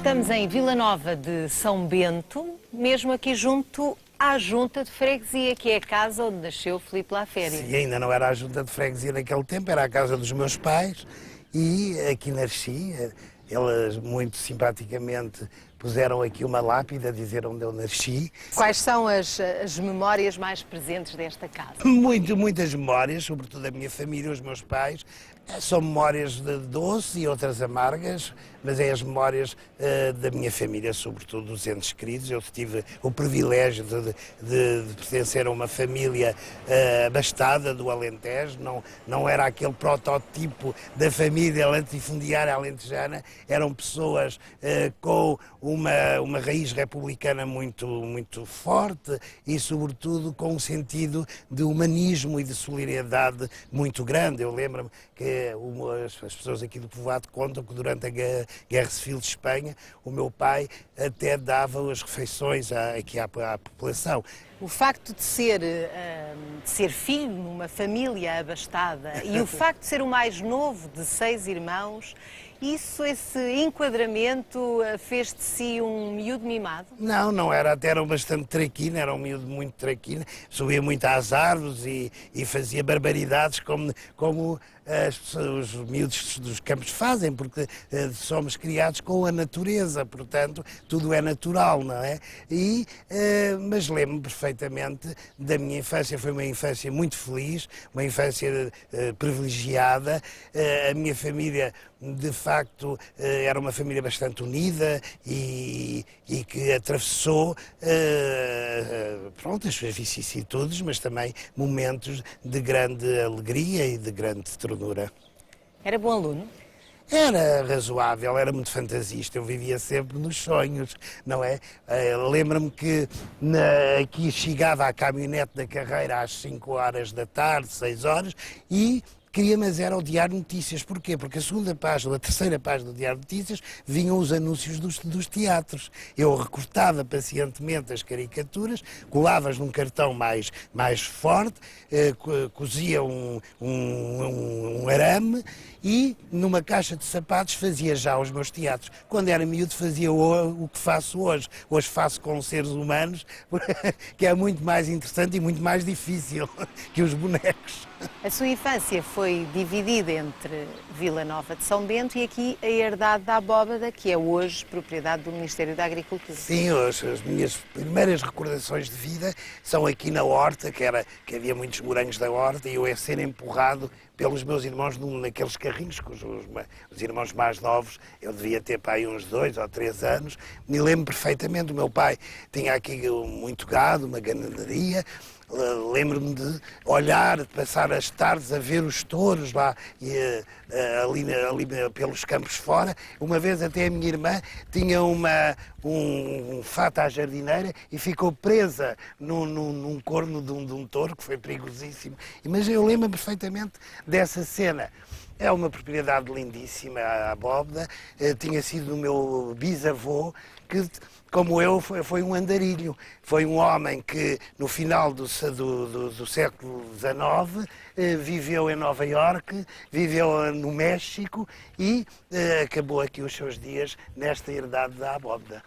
Estamos em Vila Nova de São Bento, mesmo aqui junto à Junta de Freguesia, que é a casa onde nasceu Filipe Laféria. Sim, ainda não era a Junta de Freguesia naquele tempo, era a casa dos meus pais e aqui nasci. Eles muito simpaticamente puseram aqui uma lápide a dizer onde eu nasci. Quais são as memórias mais presentes desta casa? Muitas memórias, sobretudo da minha família, os meus pais. São memórias de doce e outras amargas, mas é as memórias da minha família, sobretudo dos entes queridos. Eu tive o privilégio de pertencer a uma família abastada do Alentejo, não era aquele protótipo da família latifundiária alentejana, eram pessoas com uma raiz republicana muito forte e, sobretudo, com um sentido de humanismo e de solidariedade muito grande. Eu lembro-me que as pessoas aqui do povoado contam que durante a Guerra Civil de Espanha o meu pai até dava as refeições aqui à população. O facto de ser filho numa família abastada e o facto de ser o mais novo de 6 irmãos, esse enquadramento fez de si um miúdo mimado? Não era, até era bastante traquina, era um miúdo muito traquina, subia muito às árvores e fazia barbaridades como os miúdos dos campos fazem, porque somos criados com a natureza, portanto, tudo é natural, não é? Mas lembro-me perfeitamente da minha infância, foi uma infância muito feliz, uma infância privilegiada. A minha família, de facto, era uma família bastante unida e que atravessou as suas vicissitudes, mas também momentos de grande alegria e de grande ternura. Era bom aluno? Era razoável, era muito fantasista, eu vivia sempre nos sonhos, não é? Lembro-me que aqui chegava a caminhonete da carreira às 5 horas da tarde, 6 horas, e mas era o Diário de Notícias. Porquê? Porque a terceira página do Diário de Notícias vinham os anúncios dos teatros. Eu recortava pacientemente as caricaturas, colava-as num cartão mais forte, cozia um arame e numa caixa de sapatos fazia já os meus teatros. Quando era miúdo fazia o que faço hoje. Hoje faço com seres humanos, que é muito mais interessante e muito mais difícil que os bonecos. A sua infância foi dividida entre Vila Nova de São Bento e aqui a herdade da Abóbada, que é hoje propriedade do Ministério da Agricultura. Sim, as minhas primeiras recordações de vida são aqui na horta, que havia muitos morangos da horta e eu ia ser empurrado pelos meus irmãos naqueles carrinhos, com os irmãos mais novos, eu devia ter para aí uns 2 ou 3 anos. Me lembro perfeitamente, o meu pai tinha aqui muito gado, uma ganadaria. Lembro-me de olhar, de passar as tardes a ver os touros lá ali pelos campos fora. Uma vez até a minha irmã tinha um fato à jardineira e ficou presa num corno de um touro, que foi perigosíssimo. Mas eu lembro-me perfeitamente dessa cena. É uma propriedade lindíssima, a Abóbada. Tinha sido do meu bisavô, que, como eu, foi um andarilho. Foi um homem que, no final do século XIX, viveu em Nova Iorque, viveu no México e acabou aqui os seus dias nesta herdade da Abóbada.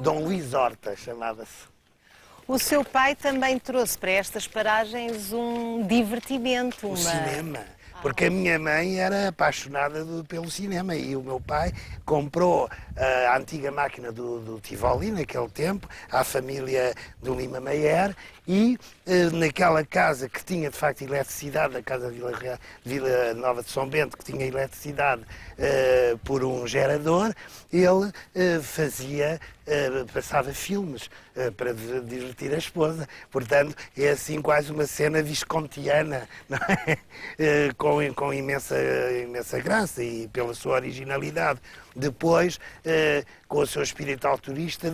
Dom Luís Horta chamava-se. O seu pai também trouxe para estas paragens um divertimento. O cinema. Porque a minha mãe era apaixonada pelo cinema e o meu pai comprou a antiga máquina do Tivoli, naquele tempo, à família do Lima Mayer, e naquela casa que tinha de facto eletricidade, a casa de Vila Nova de São Bento, que tinha eletricidade por um gerador, ele passava filmes para divertir a esposa. Portanto, é assim quase uma cena viscontiana, não é? Com imensa graça e pela sua originalidade. Depois, com o seu espírito autorista,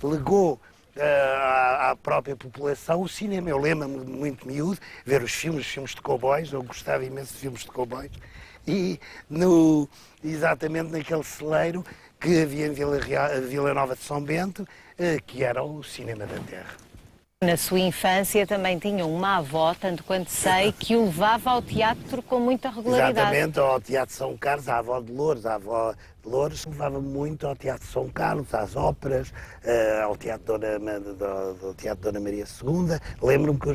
legou à própria população o cinema. Eu lembro-me muito miúdo ver os filmes de cowboys, eu gostava imenso de filmes de cowboys, e exatamente naquele celeiro que havia em Vila Nova de São Bento, que era o Cinema da Terra. Na sua infância também tinha uma avó, tanto quanto sei, que o levava ao teatro com muita regularidade. Exatamente, ao Teatro São Carlos, a avó de Loures, a avó de Loures, levava muito ao Teatro São Carlos, às óperas, ao Teatro do Teatro Dona Maria II. Lembro-me que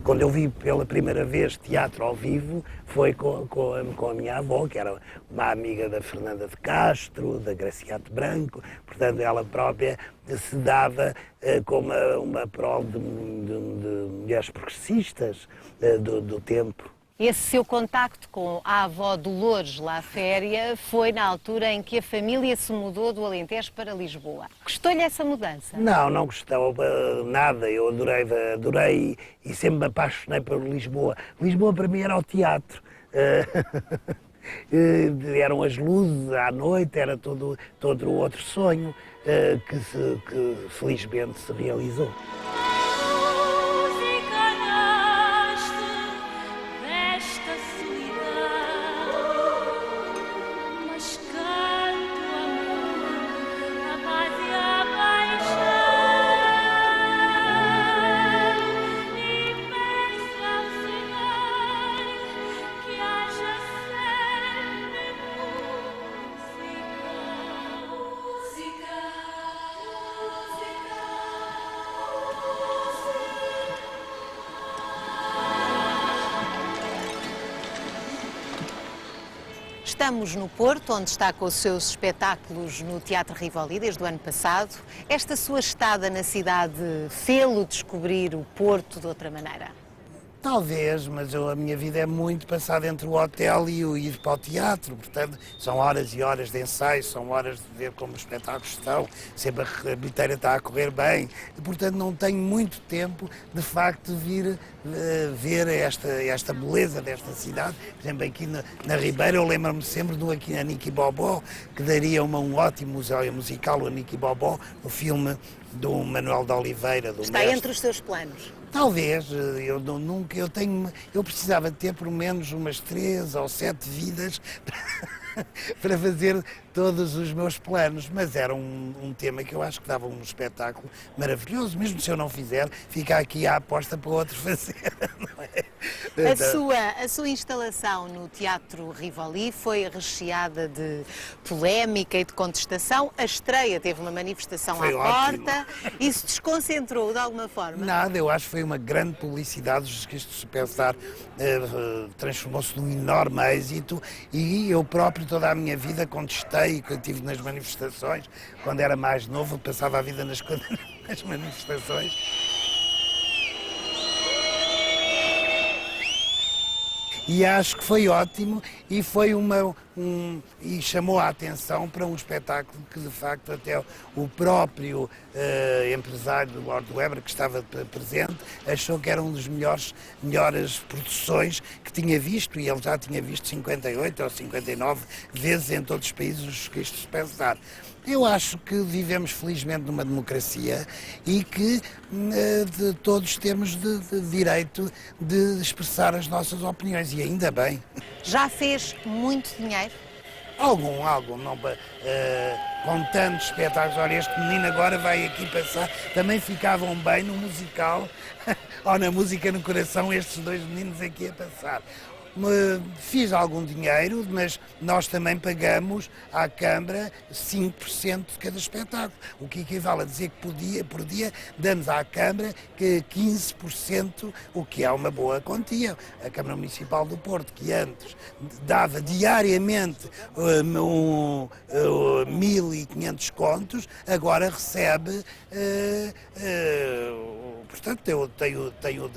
quando eu vi pela primeira vez teatro ao vivo, foi com a minha avó, que era uma amiga da Fernanda de Castro, da Graciate Branco, portanto ela própria se dava como uma prol de mulheres progressistas do tempo. Esse seu contacto com a avó Dolores La Féria foi na altura em que a família se mudou do Alentejo para Lisboa. Gostou-lhe essa mudança? Não gostava nada. Eu adorei e sempre me apaixonei por Lisboa. Lisboa para mim era o teatro. Eram as luzes à noite, era todo outro sonho que felizmente se realizou. Estamos no Porto, onde está com os seus espetáculos no Teatro Rivoli desde o ano passado. Esta sua estada na cidade fê-lo descobrir o Porto de outra maneira? Talvez, mas a minha vida é muito passada entre o hotel e o ir para o teatro, portanto, são horas e horas de ensaio, são horas de ver como os espetáculos estão, sempre a bilheteira está a correr bem, e, portanto, não tenho muito tempo, de facto, de vir ver esta beleza desta cidade. Por exemplo, aqui na Ribeira, eu lembro-me sempre do aqui a Niki Bobó, que daria um ótimo museu musical, o Niki Bobó, o filme do Manuel de Oliveira. Está mestre. Entre os seus planos? Talvez, eu precisava de ter pelo menos umas 3 ou 7 vidas para fazer todos os meus planos, mas era um tema que eu acho que dava um espetáculo maravilhoso, mesmo se eu não fizer, fica aqui à aposta para outros fazer, não é? A sua instalação no Teatro Rivoli foi recheada de polémica e de contestação. A estreia teve uma manifestação à porta. Isso desconcentrou de alguma forma? Nada, eu acho que foi uma grande publicidade, que isto se pensar transformou-se num enorme êxito e eu próprio toda a minha vida contestei, que eu estive nas manifestações, quando era mais novo, eu passava a vida nas manifestações. E acho que foi ótimo e foi e chamou a atenção para um espetáculo que de facto até o próprio empresário do Lord Weber, que estava presente, achou que era uma das melhores produções que tinha visto, e ele já tinha visto 58 ou 59 vezes em todos os países que isto se pensar. Eu acho que vivemos felizmente numa democracia e que todos temos de direito de expressar as nossas opiniões, e ainda bem. Já fez muito dinheiro? Algum, não, com tantos espetáculos. Olha, este menino agora vai aqui passar, também ficavam bem no musical, ou na música no coração, estes dois meninos aqui a passar. Fiz algum dinheiro, mas nós também pagamos à Câmara 5% de cada espetáculo, o que equivale a dizer que por dia damos à Câmara 15%, o que é uma boa quantia. A Câmara Municipal do Porto, que antes dava diariamente 1.500 contos, agora recebe, portanto, eu tenho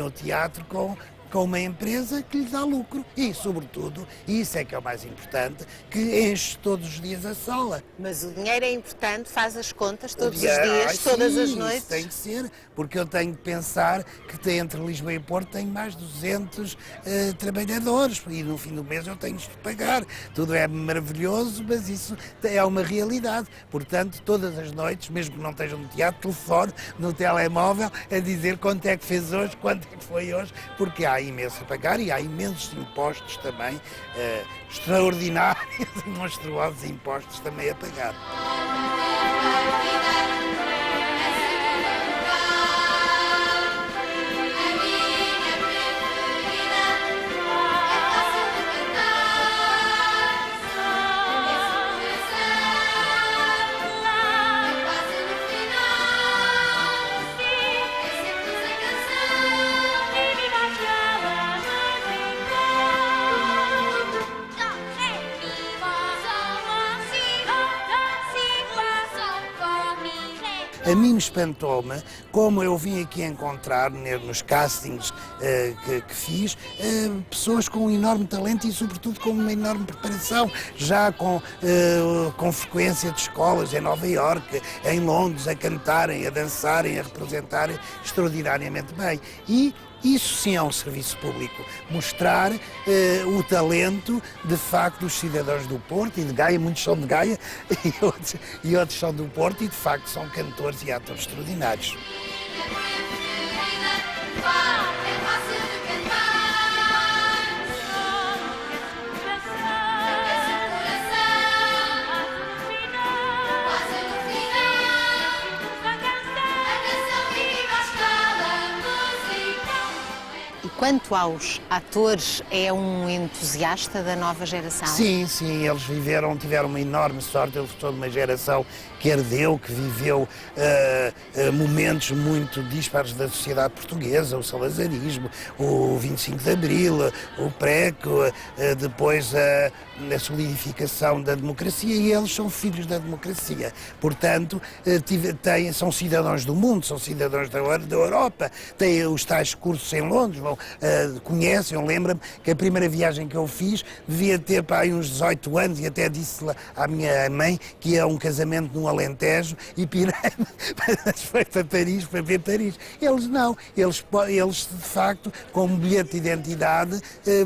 o teatro com uma empresa que lhe dá lucro e, sobretudo, e isso é que é o mais importante, que enche todos os dias a sala. Mas o dinheiro é importante, faz as contas todos os dias, todas as noites? Isso tem que ser, porque eu tenho que pensar que entre Lisboa e Porto tem mais de 200 trabalhadores e no fim do mês eu tenho de pagar. Tudo é maravilhoso, mas isso é uma realidade. Portanto, todas as noites, mesmo que não esteja no teatro, telefone no telemóvel a dizer quanto é que fez hoje, quanto é que foi hoje, porque há imenso a pagar e há imensos impostos também, extraordinários e monstruosos impostos também a pagar. a mim espantou-me como eu vim aqui encontrar nos castings que fiz pessoas com um enorme talento e sobretudo com uma enorme preparação, já com frequência de escolas em Nova Iorque, em Londres, a cantarem, a dançarem, a representarem extraordinariamente bem. E isso sim é um serviço público, mostrar o talento, de facto, dos cidadãos do Porto e de Gaia, muitos são de Gaia e outros são do Porto e, de facto, são cantores e atores extraordinários. Quanto aos atores, é um entusiasta da nova geração? Sim, sim, eles tiveram uma enorme sorte, eles são de uma geração que herdeu, que viveu momentos muito dispares da sociedade portuguesa, o salazarismo, o 25 de Abril, o PREC, depois a solidificação da democracia, e eles são filhos da democracia. Portanto, são cidadãos do mundo, são cidadãos da Europa, têm os tais cursos em Londres, conhecem, eu lembro-me que a primeira viagem que eu fiz devia ter para aí uns 18 anos e até disse à minha mãe que ia a um casamento no Alentejo e pirei foi para Paris, para ver Paris. Eles não, eles de facto, com um bilhete de identidade,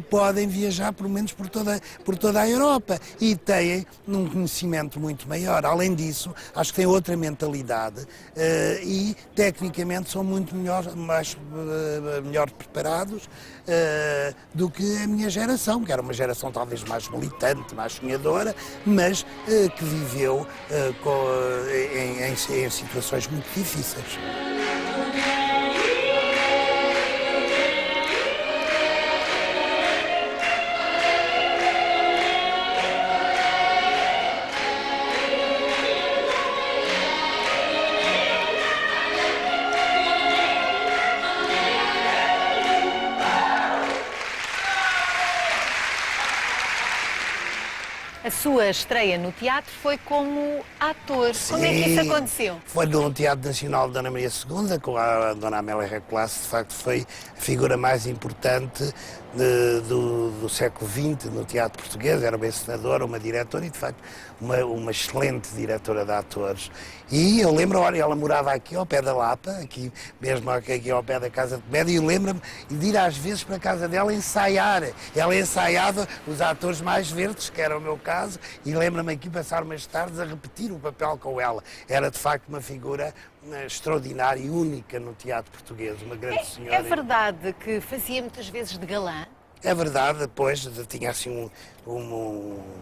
podem viajar pelo menos por toda a Europa e têm um conhecimento muito maior. Além disso, acho que têm outra mentalidade e tecnicamente são muito melhor preparados do que a minha geração, que era uma geração talvez mais militante, mais sonhadora, mas que viveu em situações muito difíceis. A sua estreia no teatro foi como ator. Sim, como é que isso aconteceu? Foi no Teatro Nacional de Dona Maria II, com a Dona Amélia Reclasse, de facto foi a figura mais importante do século XX no teatro português. Era uma encenadora, uma diretora e, de facto, uma excelente diretora de atores. E eu lembro, olha, ela morava aqui ao pé da Lapa, aqui mesmo aqui ao pé da Casa de Comédia, e eu lembro-me de ir às vezes para a casa dela ensaiar. Ela ensaiava os atores mais verdes, que era o meu caso, e lembro-me aqui passar umas tardes a repetir o papel com ela. Era, de facto, uma figura extraordinária e única no teatro português, uma grande senhora. É verdade que fazia muitas vezes de galã? É verdade, depois tinha assim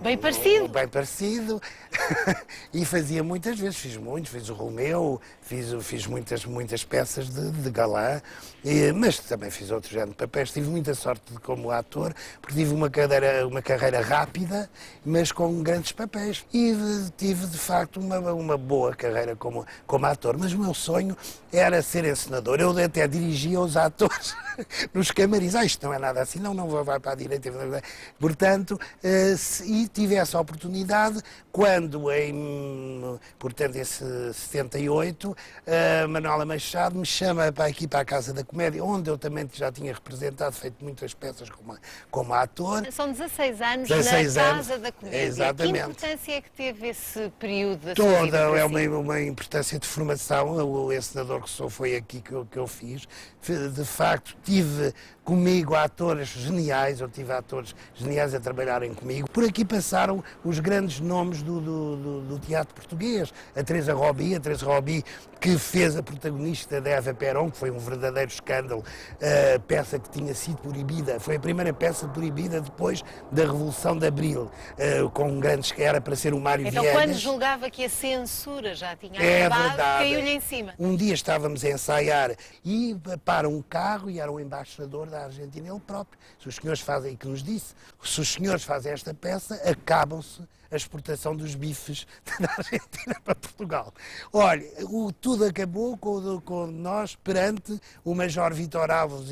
bem parecido. Bem parecido e fazia muitas vezes, fiz o Romeu, fiz muitas peças de galã, mas também fiz outro género de papéis. Tive muita sorte como ator, porque tive uma carreira rápida, mas com grandes papéis. E tive, de facto, uma boa carreira como ator. Mas o meu sonho era ser encenador. Eu até dirigia os atores nos camarins. Isto não é nada assim, não vai para a direita. Portanto, e tive essa oportunidade quando, portanto, em 78, a Manuela Machado me chama aqui para a Casa da Comédia, onde eu também já tinha representado, feito muitas peças como ator. São 16 anos 16 na anos, Casa da Comédia. Exatamente. Que importância é que teve esse período da sua vida? Toda, é uma importância de formação. O encenador que sou foi aqui que eu fiz. De facto, tive comigo atores geniais, eu tive atores geniais a trabalharem comigo. Por aqui passaram os grandes nomes do teatro português. A Teresa Robi, que fez a protagonista da Eva Perón, que foi um verdadeiro escândalo, a peça que tinha sido proibida. Foi a primeira peça proibida depois da Revolução de Abril, com grandes que era para ser o Mário Viegas. Então, quando julgava que a censura já tinha acabado, caiu-lhe em cima. Um dia estávamos a ensaiar e para um carro e era o embaixador da Argentina, ele próprio. Se os senhores fazem, que nos disse, se os senhores fazem esta peça, acabam-se a exportação dos bifes da Argentina para Portugal. Olha, tudo acabou com nós perante o Major Vítor Alves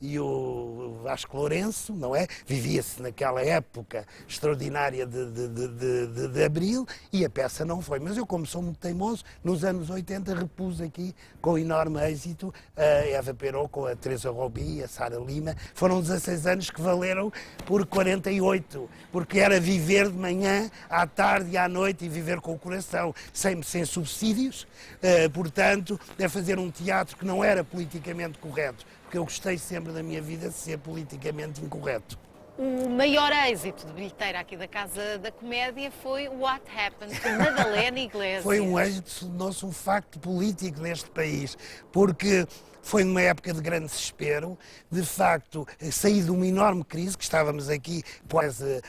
e o Vasco Lourenço, não é? Vivia-se naquela época extraordinária de Abril e a peça não foi. Mas eu, como sou muito teimoso, nos anos 80 repus aqui com enorme êxito a Eva Perón, com a Teresa Robi, a Sara Lima. Foram 16 anos que valeram por 48, porque era viver de manhã, à tarde e à noite e viver com o coração, sem subsídios, portanto, é fazer um teatro que não era politicamente correto, porque eu gostei sempre da minha vida de ser politicamente incorreto. O maior êxito de bilheteira aqui da Casa da Comédia foi What Happened to Madalena Iglesias. Foi um êxito, tornou-se um facto político neste país, porque foi numa época de grande desespero, de facto, saí de uma enorme crise, que estávamos aqui quase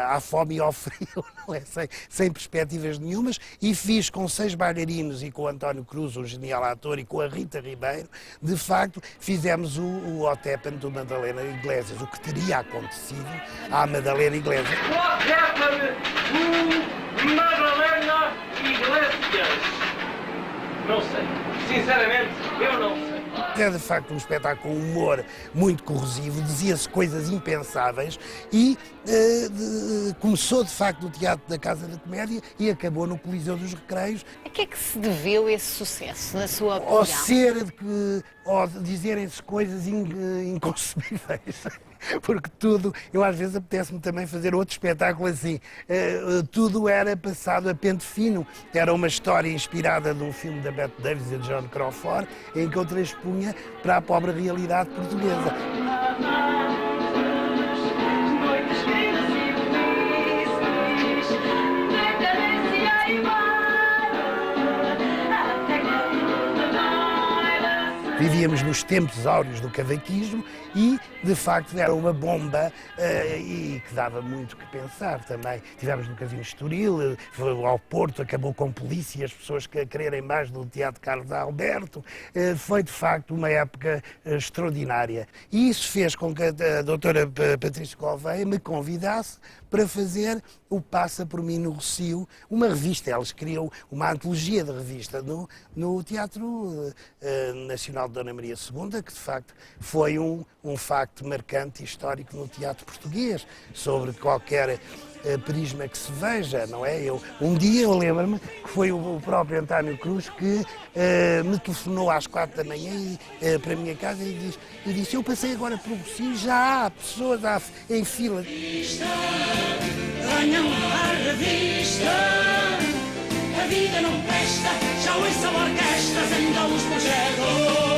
à fome e ao frio, não é? Sem perspectivas nenhumas, e fiz com 6 bailarinos e com o António Cruz, um genial ator, e com a Rita Ribeiro, de facto, fizemos o What Happened to Madalena Iglesias, o que teria acontecido à Madalena Iglesias. What happened to Madalena Iglesias? Não sei. Sinceramente, eu não sei. É de facto um espetáculo com humor muito corrosivo, dizia-se coisas impensáveis e começou de facto no Teatro da Casa da Comédia e acabou no Coliseu dos Recreios. A que é que se deveu esse sucesso, na sua opinião? Ao dizerem-se coisas inconcebíveis. Porque tudo, eu às vezes apetece-me também fazer outro espetáculo assim. Tudo era passado a pente fino. Era uma história inspirada num filme da Bette Davis e de John Crawford, em que eu transpunha para a pobre realidade portuguesa. Vivíamos nos tempos áureos do cavaquismo e, de facto, era uma bomba e que dava muito que pensar também. Tivemos no Casino Estoril, ao Porto, acabou com polícia, as pessoas que quererem mais do Teatro Carlos Alberto. Foi, de facto, uma época extraordinária. E isso fez com que a doutora Patrícia Gouveia me convidasse para fazer o Passa por Mim no Rossio, uma revista. Eles criam uma antologia de revista no Teatro Nacional de Dona Maria II, que de facto foi um facto marcante e histórico no teatro português, sobre qualquer prisma que se veja, não é? Um dia eu lembro-me que foi o próprio António Cruz que me telefonou às 4 da manhã para a minha casa e disse: eu passei agora pelo Rossio, já há pessoas em fila. Venham à revista, a vida não presta, já ouçam orquestras, ainda os projetores.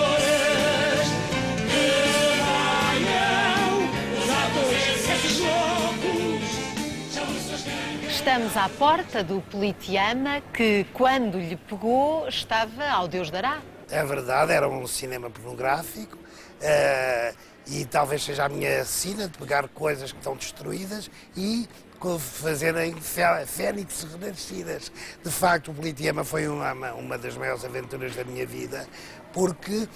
Estamos à porta do Politeama, que, quando lhe pegou, estava ao Deus dará. É verdade, era um cinema pornográfico e talvez seja a minha sina de pegar coisas que estão destruídas e fazerem fênix renascidas. De facto, o Politeama foi uma das maiores aventuras da minha vida, porque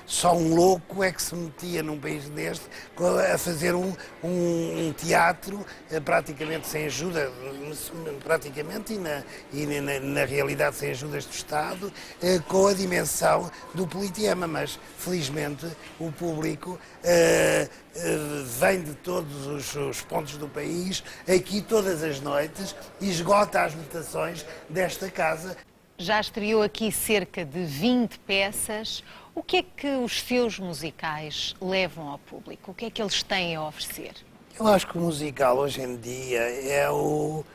só um louco é que se metia num país deste a fazer um teatro praticamente sem ajuda, praticamente e na realidade sem ajudas do Estado, com a dimensão do Politeama, mas felizmente o público vem de todos os pontos do país, aqui todas as noites, e esgota as votações desta casa. Já estreou aqui cerca de 20 peças. O que é que os seus musicais levam ao público? O que é que eles têm a oferecer? Eu acho que o musical hoje em dia é o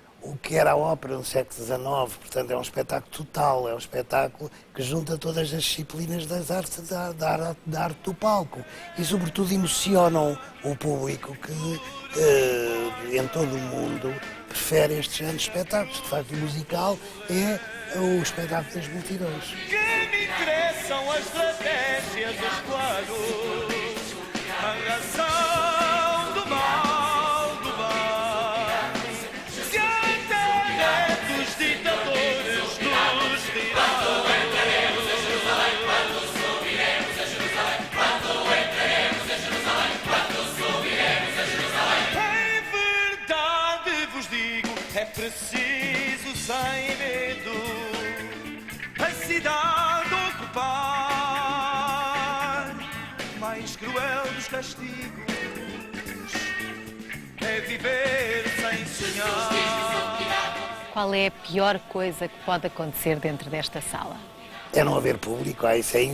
que era a ópera no século XIX, portanto é um espetáculo total, é um espetáculo que junta todas as disciplinas das artes, da arte do palco e sobretudo emocionam o público que em todo o mundo prefere estes grandes espetáculos. De facto, o musical é o espetáculo das multidões. Que me interessam as estratégias, os planos, a razão do mal, do bem. Se a terra é dos ditadores, dos tiranos. Quando entraremos a Jerusalém, quando subiremos a Jerusalém, quando entraremos a Jerusalém, quando subiremos a Jerusalém. Em verdade vos digo. preciso, sem medo, a cidade ocupar. Mais cruel dos castigos é viver sem sonhar. Qual é a pior coisa que pode acontecer dentro desta sala? É não haver público, isso é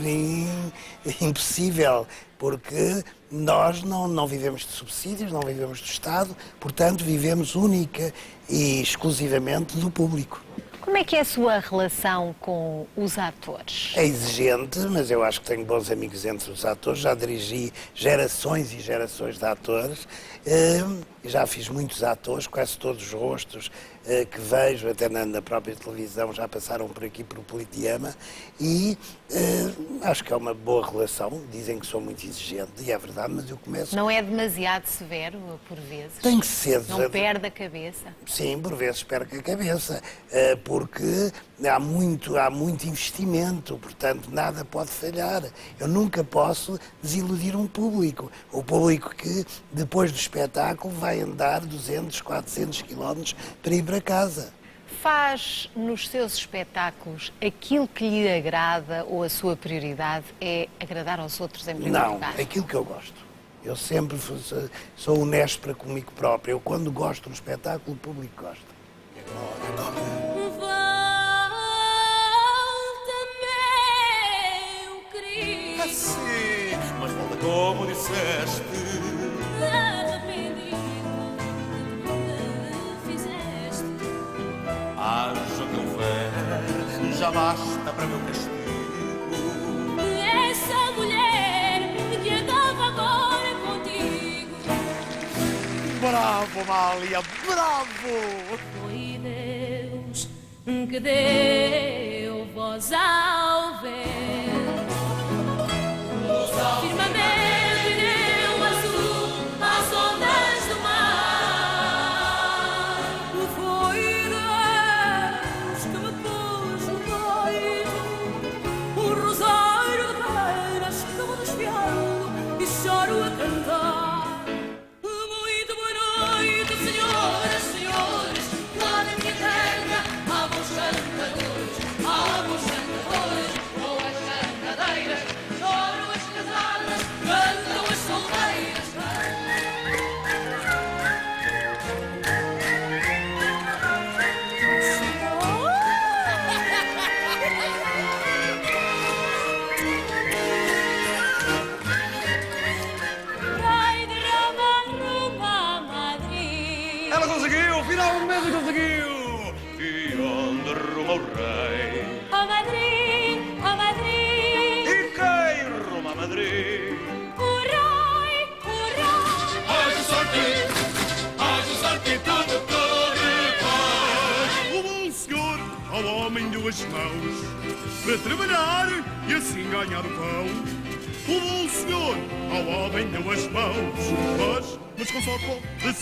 impossível, porque nós não vivemos de subsídios, não vivemos do Estado, portanto vivemos única e exclusivamente do público. Como é que é a sua relação com os atores? É exigente, mas eu acho que tenho bons amigos entre os atores, já dirigi gerações e gerações de atores, já fiz muitos atores, quase todos os rostos que vejo, até na própria televisão, já passaram por aqui por o Politeama, e acho que é uma boa relação. Dizem que sou muito exigente, e é verdade, mas eu começo... Não é demasiado severo, por vezes? Tem que ser. Não perde a cabeça? Sim, por vezes perco a cabeça, porque há muito investimento, portanto nada pode falhar. Eu nunca posso desiludir um público. O público que, depois do espetáculo, vai andar 200, 400 quilómetros para ir para casa. Faz nos seus espetáculos aquilo que lhe agrada, ou a sua prioridade é agradar aos outros em primeiro lugar? Não, aquilo que eu gosto. Eu sempre sou honesto para comigo próprio. Eu, quando gosto do espetáculo, o público gosta. Assim, mas volta como disseste. Arrependido que fizeste. Haja que houver, já basta para meu castigo. Essa mulher que andava agora contigo. Bravo, Amália, bravo! Foi Deus que deu voz ao vento. Firmamento e deu azul às ondas do mar. Foi Deus que me pôs no peito um rosário de penas que vou desfiando e choro a cantar. Muito boa noite, senhoras, senhores, lá na minha terra há bons cantadores, boas cantadeiras, choram as casadas, cantam as solteiras. Vai de Roma, rumo a Madrid. Ela conseguiu, finalmente conseguiu! E onde rumo ao rei? A Madrid, a Madrid. E quem rumo a Madrid? O rei, o rei. Haja sorte, tudo corre. O bom senhor ao homem deu as mãos para trabalhar e assim ganhar o pão. O bom senhor ao homem deu as mãos, mas com sorte pode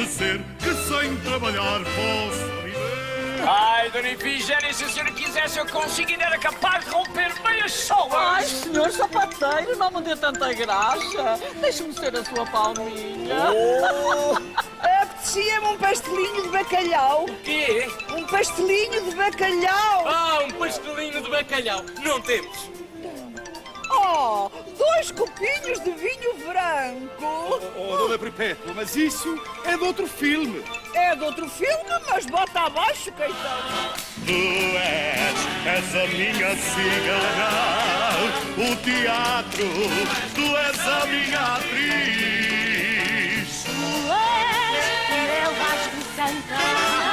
ser, que sem trabalhar possa viver. Ai, dona Ifigénia, se a senhora quisesse, eu consigo, ainda era capaz de romper meias solas. Ai, senhor sapateiro, não me dê tanta graça. Deixe-me ser a sua palminha. Apetecia-me um pastelinho de bacalhau. O quê? Um pastelinho de bacalhau. Ah, um pastelinho de bacalhau. Não temos. Oh, 2 copinhos de vinho branco. Oh, dona Perpétua, mas isso é de outro filme. É de outro filme, mas bota abaixo, Caetano. Tu és a minha cigana, o teatro, tu és a minha atriz. Tu és Miguel Vasco Santana.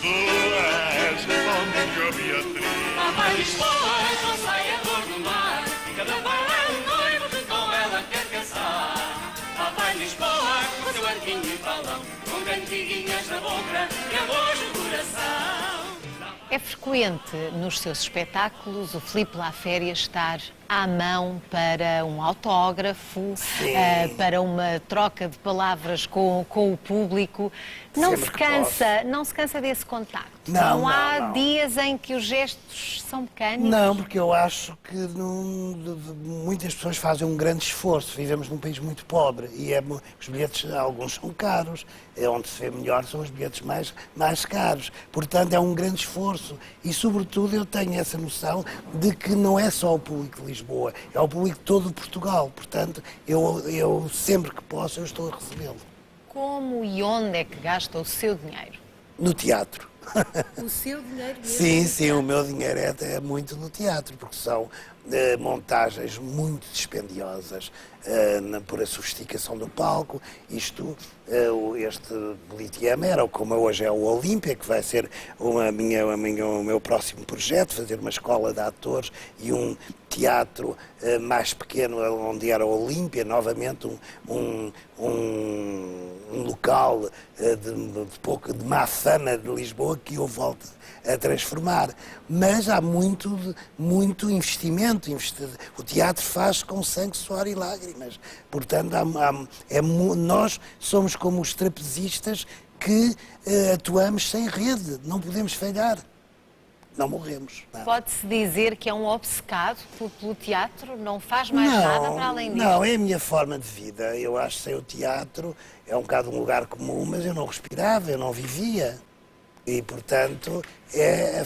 Tu és a minha Beatriz. Lá vai Lisboa, não sai a dor do mar. Cada bailão noivo que com ela quer caçar. Lá vai Lisboa, com seu arquinho e balão, com cantiguinhas na boca e amor no coração. É frequente nos seus espetáculos o Filipe Laférias estar à mão para um autógrafo, para uma troca de palavras com o público. Não se cansa desse contacto? Não há dias em que os gestos são mecânicos? Não, porque eu acho que muitas pessoas fazem um grande esforço. Vivemos num país muito pobre e os bilhetes, alguns são caros. Onde se vê melhor são os bilhetes mais caros. Portanto, é um grande esforço. E, sobretudo, eu tenho essa noção de que não é só o público de Lisboa, é o público de todo Portugal. Portanto, eu sempre que posso, eu estou a recebê-lo. Como e onde é que gasta o seu dinheiro? No teatro. O seu dinheiro mesmo? Sim, sim, o meu dinheiro é muito no teatro, porque são montagens muito dispendiosas por a sofisticação do palco. Este Politeama era, como hoje é o Olímpia, que vai ser o meu próximo projeto, fazer uma escola de atores e um teatro mais pequeno, onde era o Olímpia, novamente um local de má fama de Lisboa que eu volto a transformar. Mas há muito investimento. O teatro faz com sangue, suor e lágrimas. Portanto, nós somos como os trapezistas que atuamos sem rede. Não podemos falhar. Não morremos. Pode-se dizer que é um obcecado pelo teatro? Não faz mais nada para além disso? Não, é a minha forma de vida. Eu acho que sem o teatro é um bocado um lugar comum, mas eu não respirava, eu não vivia. E, portanto, é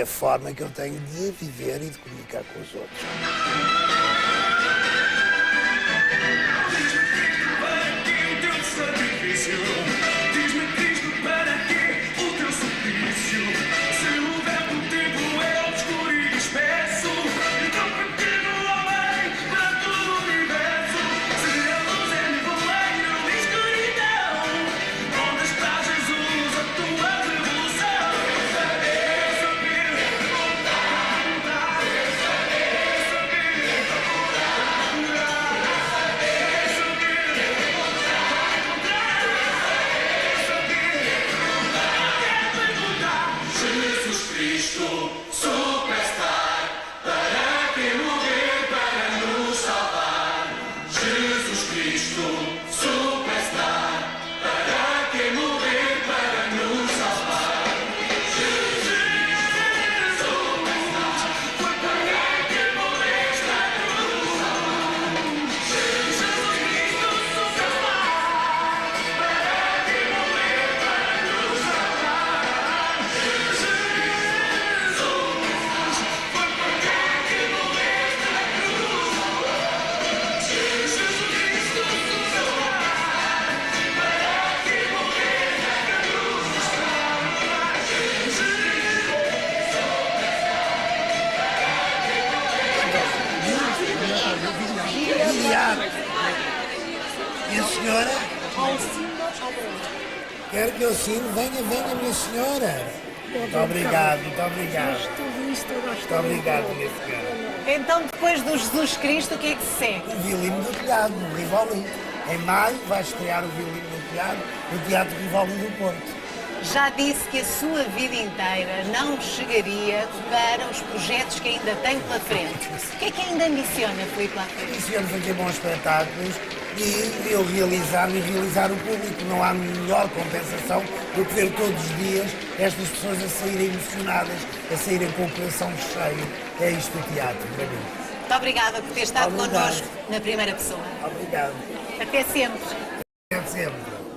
a forma que eu tenho de viver e de comunicar com os outros. E a senhora? Quero que eu assine. Venha, minha senhora. Muito obrigado. Muito obrigado, minha senhora. Então, depois do Jesus Cristo, o que é que se segue? O Violino do Telhado, no Rivoli. Em maio vai estrear o Violino do Telhado no Teatro Rivoli do Porto. Já disse que a sua vida inteira não chegaria para os projetos que ainda tem pela frente. O que é que ainda ambiciona, Filipe Lafayette? Ambiciono fazer bons espetáculos e eu realizar o público. Não há melhor compensação do que ver todos os dias estas pessoas a saírem emocionadas, a saírem com o coração cheio. É isto o teatro, para mim. Muito obrigada por ter estado connosco na primeira pessoa. Obrigado. Até sempre. Até sempre.